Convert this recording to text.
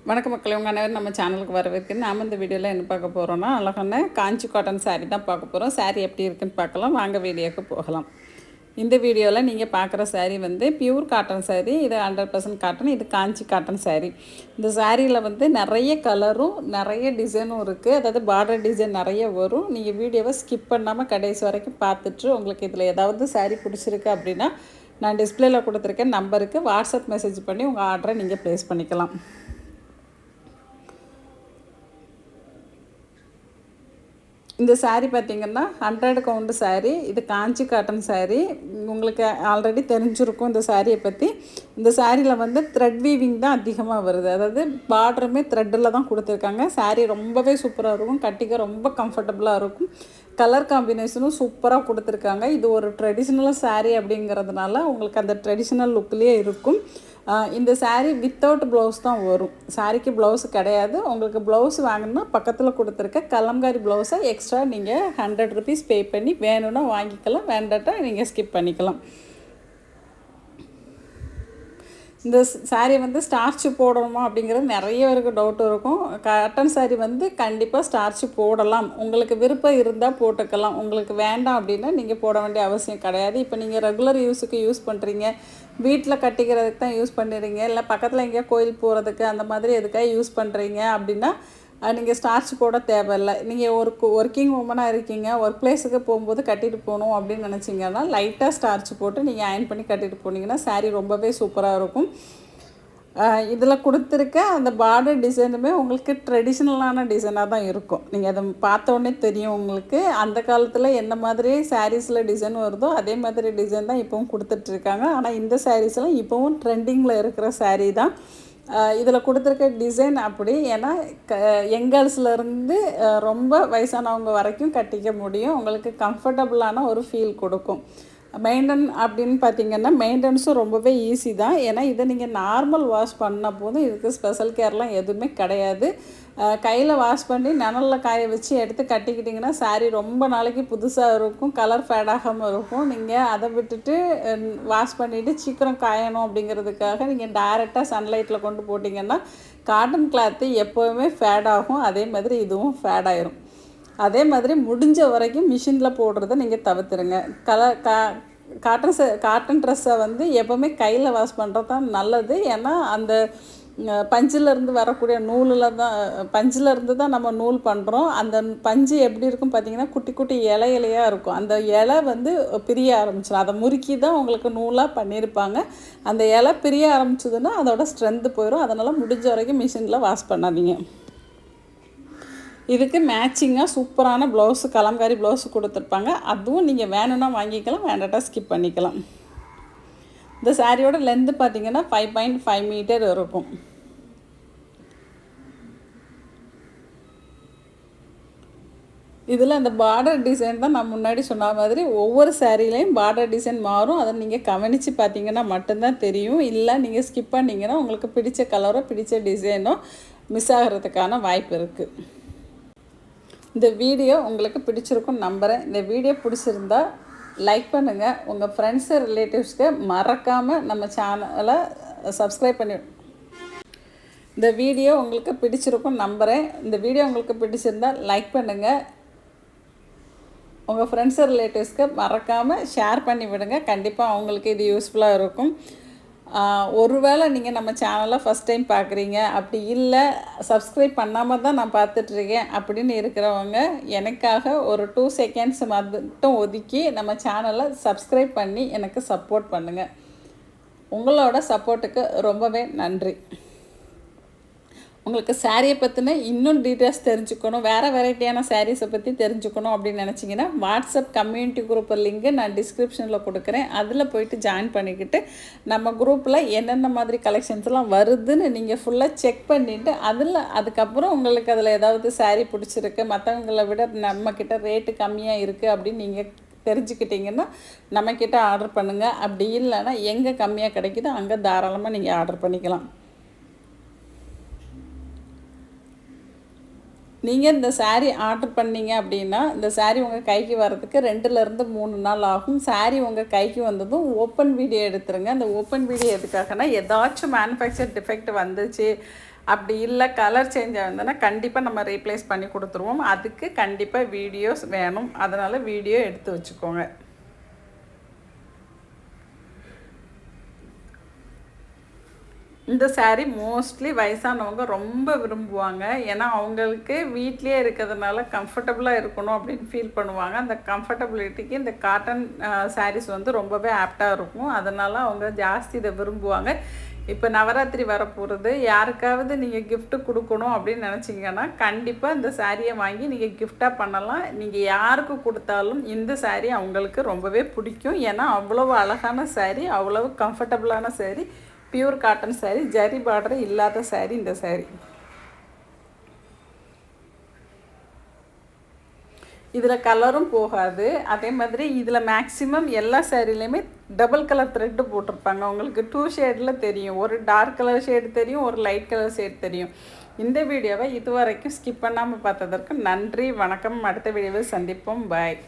வணக்க மக்களே, உங்கள் அனைவரும் நம்ம சேனலுக்கு வரவேற்கு. நாம் இந்த வீடியோவில் என்ன பார்க்க போகிறோன்னா, அழகான காஞ்சி காட்டன் சாரீ தான் பார்க்க போகிறோம். சாரீ எப்படி இருக்குன்னு பார்க்கலாம். வாங்க வீடியோக்கு போகலாம். இந்த வீடியோவில் நீங்கள் பார்க்குற சாரீ வந்து பியூர் காட்டன் சாரீ. இது 100% காட்டன். இது காஞ்சி காட்டன் சாரீ. இந்த சாரியில் வந்து நிறைய கலரும் நிறைய டிசைனும் இருக்குது. அதாவது பார்டர் டிசைன் நிறைய வரும். நீங்கள் வீடியோவை ஸ்கிப் பண்ணாமல் கடைசி வரைக்கும் பார்த்துட்டு உங்களுக்கு இதில் ஏதாவது சாரீ பிடிச்சிருக்கு அப்படின்னா நான் டிஸ்பிளேயில் கொடுத்துருக்கேன் நம்பருக்கு வாட்ஸ்அப் மெசேஜ் பண்ணி உங்கள் ஆர்டரை நீங்கள் ப்ளேஸ் பண்ணிக்கலாம். இந்த சாரீ பார்த்திங்கன்னா 100 கவுண்ட் சாரீ. இது காஞ்சி காட்டன் சாரீ. உங்களுக்கு ஆல்ரெடி தெரிஞ்சிருக்கும் இந்த சாரியை பற்றி. இந்த சாரியில் வந்து த்ரெட் வீவிங் தான் அதிகமாக வருது. அதாவது பார்டருமே த்ரெட்டில் தான் கொடுத்துருக்காங்க. சாரீ ரொம்பவே சூப்பராக இருக்கும். கட்டிக்க ரொம்ப கம்ஃபர்டபுளாக இருக்கும். கலர் காம்பினேஷனும் சூப்பராக கொடுத்துருக்காங்க. இது ஒரு ட்ரெடிஷ்னல் சாரீ அப்படிங்கிறதுனால உங்களுக்கு அந்த ட்ரெடிஷ்னல் லுக்லேயே இருக்கும். இந்த சாரீ வித்தவுட் ப்ளவுஸ் தான் வரும். சாரீக்கு ப்ளவுஸ் கிடையாது. உங்களுக்கு ப்ளவுஸ் வாங்கினா பக்கத்தில் கொடுத்துருக்க கலம்காரி ப்ளவுஸை எக்ஸ்ட்ரா நீங்கள் 100 ருபீஸ் பே பண்ணி வேணும்னா வாங்கிக்கலாம், வேண்டாட்டா நீங்கள் ஸ்கிப் பண்ணிக்கலாம். இந்த சாரீ வந்து ஸ்டார்ச் போடணுமா அப்படிங்கிறது நிறைய பேருக்கு டவுட் இருக்கும். காட்டன் சாரீ வந்து கண்டிப்பாக ஸ்டார்ச் போடலாம். உங்களுக்கு விருப்பம் இருந்தால் போட்டுக்கலாம். உங்களுக்கு வேண்டாம் அப்படின்னா நீங்கள் போட வேண்டிய அவசியம் கிடையாது. இப்போ நீங்கள் ரெகுலர் யூஸுக்கு யூஸ் பண்ணுறீங்க, வீட்டில் கட்டிக்கிறதுக்கு தான் யூஸ் பண்ணுறீங்க, இல்லை பக்கத்தில் எங்கேயா கோயில் போகிறதுக்கு அந்த மாதிரி எதுக்காக யூஸ் பண்ணுறீங்க அப்படின்னா நீங்கள் ஸ்டார்ச் போட தேவையில்லை. நீங்கள் ஒரு ஒர்க்கிங் உமனாக இருக்கீங்க, ஒர்க் பிளேஸுக்கு போகும்போது கட்டிட்டு போகணும் அப்படின்னு நினச்சிங்கன்னா லைட்டாக ஸ்டார்ச் போட்டு நீங்கள் அயர்ன் பண்ணி கட்டிட்டு போனீங்கன்னா சாரீ ரொம்பவே சூப்பராக இருக்கும். இதில் கொடுத்துருக்க அந்த பார்டர் டிசைனுமே உங்களுக்கு ட்ரெடிஷ்னலான டிசைனாக தான் இருக்கும். நீங்கள் அதை பார்த்தோன்னே தெரியும் உங்களுக்கு. அந்த காலத்தில் என்ன மாதிரி சாரீஸில் டிசைன் வருதோ அதே மாதிரி டிசைன் தான் இப்போவும் கொடுத்துட்ருக்காங்க. ஆனால் இந்த சாரீஸ்லாம் இப்போவும் ட்ரெண்டிங்கில் இருக்கிற சாரீ தான். இதில் கொடுத்துருக்க டிசைன் அப்படி. ஏன்னா யங்கர்ஸ்லேருந்து ரொம்ப வயசானவங்க வரைக்கும் கட்டிக்க முடியும். உங்களுக்கு கம்ஃபர்டபுளான ஒரு ஃபீல் கொடுக்கும். மெயின்டைன் அப்படின்னு பார்த்திங்கன்னா மெயின்டெனன்ஸும் ரொம்பவே ஈஸி தான். ஏன்னா இதை நீங்கள் நார்மல் வாஷ் பண்ண போதும் இதுக்கு ஸ்பெஷல் கேர்லாம் எதுவுமே கிடையாது. கையில் வாஷ் பண்ணி நிழலில் காய வச்சு எடுத்து கட்டிக்கிட்டிங்கன்னா சாரீ ரொம்ப நாளைக்கு புதுசாக இருக்கும், கலர் ஃபேட் ஆகாமல் இருக்கும். நீங்கள் அதை விட்டுட்டு வாஷ் பண்ணிவிட்டு சீக்கிரம் காயணும் அப்படிங்கிறதுக்காக நீங்கள் டைரெக்டாக சன்லைட்டில் கொண்டு போட்டிங்கன்னா காட்டன் கிளாத்து எப்போவுமே ஃபேட் ஆகும். அதே மாதிரி இதுவும் ஃபேட் ஆயிரும். அதே மாதிரி முடிஞ்ச வரைக்கும் மிஷினில் போடுறத நீங்கள் தவிர்த்துருங்க. காட்டன் ட்ரெஸ்ஸை வந்து எப்போவுமே கையில் வாஷ் பண்ணுறது தான் நல்லது. ஏன்னா அந்த பஞ்சிலேருந்து வரக்கூடிய நூலில் தான் பஞ்சிலேருந்து தான் நம்ம நூல் பண்ணுறோம். அந்த பஞ்சு எப்படி இருக்கும் பார்த்திங்கன்னா குட்டி குட்டி இலையாக இருக்கும். அந்த இலை வந்து பிரிய ஆரம்பிச்சிடும். அதை முறுக்கி தான் உங்களுக்கு நூலாக பண்ணியிருப்பாங்க. அந்த இலை பிரிய ஆரம்பிச்சதுன்னா அதோட ஸ்ட்ரென்த்து போயிடும். அதனால் முடிஞ்ச வரைக்கும் மிஷினில் வாஷ் பண்ணாதீங்க. இதுக்கு மேட்சிங்காக சூப்பரான ப்ளவுஸு கலம்காரி ப்ளவுஸு கொடுத்துருப்பாங்க. அதுவும் நீங்கள் வேணும்னா வாங்கிக்கலாம், வேண்டாட்டா ஸ்கிப் பண்ணிக்கலாம். இந்த சாரியோட லென்த்து பார்த்திங்கன்னா 5.5 மீட்டர் இருக்கும். இதில் அந்த பார்டர் டிசைன் தான் நான் முன்னாடி சொன்ன மாதிரி ஒவ்வொரு சாரீலையும் பார்டர் டிசைன் மாறும். அதை நீங்கள் கவனித்து பார்த்தீங்கன்னா மட்டும்தான் தெரியும். இல்லை நீங்கள் ஸ்கிப் பண்ணிங்கன்னா உங்களுக்கு பிடிச்ச கலரோ பிடிச்ச டிசைனோ மிஸ் ஆகிறதுக்கான வாய்ப்பு இருக்குது. இந்த வீடியோ உங்களுக்கு பிடிச்சிருக்குன்னு நம்புகிறேன். இந்த வீடியோ பிடிச்சிருந்தா லைக் பண்ணுங்கள். உங்கள் ஃப்ரெண்ட்ஸு ரிலேட்டிவ்ஸ்க்கு மறக்காமல் நம்ம சேனலை சப்ஸ்கிரைப் பண்ணி. இந்த வீடியோ உங்களுக்கு பிடிச்சிருக்குன்னு நம்புகிறேன். இந்த வீடியோ உங்களுக்கு பிடிச்சிருந்தா லைக் பண்ணுங்கள். உங்கள் ஃப்ரெண்ட்ஸு ரிலேட்டிவ்ஸ்க்கு மறக்காமல் ஷேர் பண்ணி விடுங்க. கண்டிப்பாக அவங்களுக்கு இது யூஸ்ஃபுல்லாக இருக்கும். ஒருவேளை நீங்கள் நம்ம சேனலை ஃபஸ்ட் டைம் பார்க்குறீங்க, அப்படி இல்லை சப்ஸ்கிரைப் பண்ணாமல் தான் நான் பார்த்துட்ருக்கேன் அப்படின்னு இருக்கிறவங்க எனக்காக ஒரு 2 செகண்ட்ஸ் மட்டும் ஒதுக்கி நம்ம சேனலை சப்ஸ்கிரைப் பண்ணி எனக்கு சப்போர்ட் பண்ணுங்கள். உங்களோட சப்போர்ட்டுக்கு ரொம்பவே நன்றி. உங்களுக்கு சாரியை பற்றின இன்னும் டீட்டெயில்ஸ் தெரிஞ்சுக்கணும், வேறு வெரைட்டியான சாரீஸை பற்றி தெரிஞ்சுக்கணும் அப்படின்னு நினச்சிங்கன்னா வாட்ஸ்அப் கம்யூனிட்டி குரூப் லிங்க்கு நான் டிஸ்கிரிப்ஷனில் கொடுக்குறேன். அதில் போய்ட்டு ஜாயின் பண்ணிக்கிட்டு நம்ம குரூப்பில் என்னென்ன மாதிரி கலெக்ஷன்ஸ்லாம் வருதுன்னு நீங்கள் ஃபுல்லாக செக் பண்ணிவிட்டு அதுக்கப்புறம் உங்களுக்கு அதில் ஏதாவது சாரீ பிடிச்சிருக்கு, மற்றவங்களை விட நம்மக்கிட்ட ரேட்டு கம்மியாக இருக்குது அப்படின்னு நீங்கள் தெரிஞ்சுக்கிட்டிங்கன்னா நம்மக்கிட்ட ஆர்டர் பண்ணுங்கள். அப்படி இல்லைன்னா எங்கே கம்மியாக கிடைக்குதோ அங்கே தாராளமாக நீங்கள் ஆர்டர் பண்ணிக்கலாம். நீங்கள் இந்த சாரீ ஆர்டர் பண்ணிங்க அப்படின்னா இந்த சாரீ உங்கள் கைக்கு வரதுக்கு 2லேருந்து 3 நாள் ஆகும். சாரீ உங்கள் கைக்கு வந்ததும் ஓப்பன் வீடியோ எடுத்துருங்க. அந்த ஓப்பன் வீடியோ எதுக்காகனா ஏதாச்சும் மேனுஃபேக்சர் டிஃபெக்ட் வந்துச்சு அப்படி இல்லை கலர் சேஞ்ச் ஆகுதுன்னா கண்டிப்பாக நம்ம ரீப்ளேஸ் பண்ணி கொடுத்துருவோம். அதுக்கு கண்டிப்பாக வீடியோஸ் வேணும், அதனால் வீடியோ எடுத்து வச்சுக்கோங்க. இந்த சாரீ மோஸ்ட்லி வயசானவங்க ரொம்ப விரும்புவாங்க. ஏன்னா அவங்களுக்கு வீட்டிலே இருக்கிறதுனால கம்ஃபர்டபுளாக இருக்கணும் அப்படின்னு ஃபீல் பண்ணுவாங்க. அந்த கம்ஃபர்டபிலிட்டிக்கு இந்த காட்டன் சாரீஸ் வந்து ரொம்பவே ஆப்டாக இருக்கும். அதனால் அவங்க ஜாஸ்தி இதை விரும்புவாங்க. இப்போ நவராத்திரி வரப்போகிறது, யாருக்காவது நீங்கள் கிஃப்ட்டு கொடுக்கணும் அப்படின்னு நினச்சிங்கன்னா கண்டிப்பாக இந்த சாரியை வாங்கி நீங்கள் கிஃப்டாக பண்ணலாம். நீங்கள் யாருக்கு கொடுத்தாலும் இந்த சாரீ அவங்களுக்கு ரொம்பவே பிடிக்கும். ஏன்னா அவ்வளவு அழகான சாரீ, அவ்வளவு கம்ஃபர்டபுளான sari, pure cotton sari, zari border இல்லாத சாரீ இந்த சாரீ. இதில் கலரும் போகாது. அதே மாதிரி இதில் மேக்ஸிமம் எல்லா சாரீலையுமே டபுள் கலர் த்ரெட்டு போட்டிருப்பாங்க. உங்களுக்கு 2 ஷேடில் தெரியும். ஒரு டார்க் கலர் ஷேடு தெரியும், ஒரு லைட் கலர் ஷேடு தெரியும். இந்த வீடியோவை இதுவரைக்கும் ஸ்கிப் பண்ணாமல் பார்த்ததற்கு நன்றி, வணக்கம். அடுத்த வீடியோவில் சந்திப்போம். பாய்.